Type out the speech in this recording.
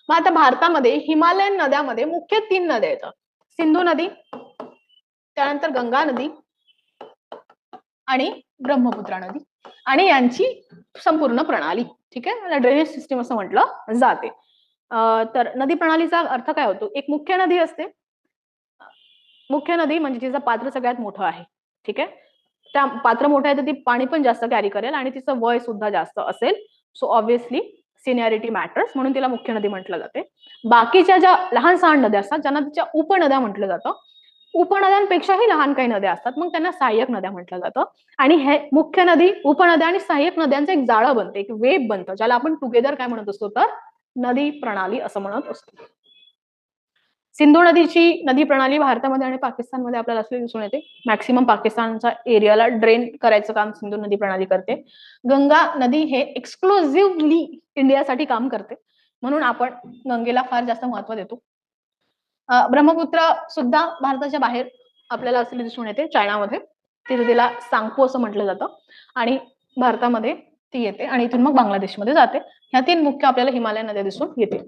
मग आता भारतामध्ये हिमालयन नद्यामध्ये मुख्य 3 नद्या येतात. सिंधू नदी, त्यानंतर गंगा नदी आणि ब्रह्मपुत्रा नदी आणि यांची संपूर्ण प्रणाली. ठीक आहे, ड्रेनेज सिस्टीम असं म्हटलं जाते. तर नदी प्रणालीचा अर्थ काय होतो? एक मुख्य नदी असते. मुख्य नदी म्हणजे तिचं पात्र सगळ्यात मोठं आहे. ठीक आहे, त्या पात्र मोठं आहे तर ती पाणी पण जास्त कॅरी करेल आणि तिचं वय सुद्धा जास्त असेल. सो ऑब्व्हियसली सिनियरिटी मॅटर्स, म्हणून तिला मुख्य नदी म्हटलं जाते. बाकीच्या ज्या लहान सहान नद्या असतात ज्यांना तिच्या उपनद्या म्हटलं जातं, उपनद्यांपेक्षाही लहान काही नद्या असतात, मग त्यांना सहाय्यक नद्या म्हटलं जातं. आणि हे मुख्य नदी, उपनद्या आणि सहाय्यक नद्यांचं एक जाळं बनते, एक वेब बनतं, ज्याला आपण टुगेदर काय म्हणत असतो तर नदी प्रणाली असं म्हणत असतो. सिंधू नदीची नदी प्रणाली भारतामध्ये आणि पाकिस्तानमध्ये आपल्याला असले दिसून येते. मॅक्सिमम पाकिस्तानच्या एरियाला ड्रेन करायचं काम सिंधू नदी प्रणाली करते. गंगा नदी हे एक्सक्लुझिव्हली इंडियासाठी काम करते, म्हणून आपण गंगेला फार जास्त महत्व देतो. ब्रह्मपुत्र सुद्धा भारताच्या बाहेर आपल्याला असले दिसून येते, चायनामध्ये. तिला सांगपो असं म्हटलं जातं आणि भारतामध्ये ती येते आणि इथून मग बांगलादेशमध्ये जाते. ह्या 3 मुख्य आपल्याला हिमालय नद्या दिसून येते.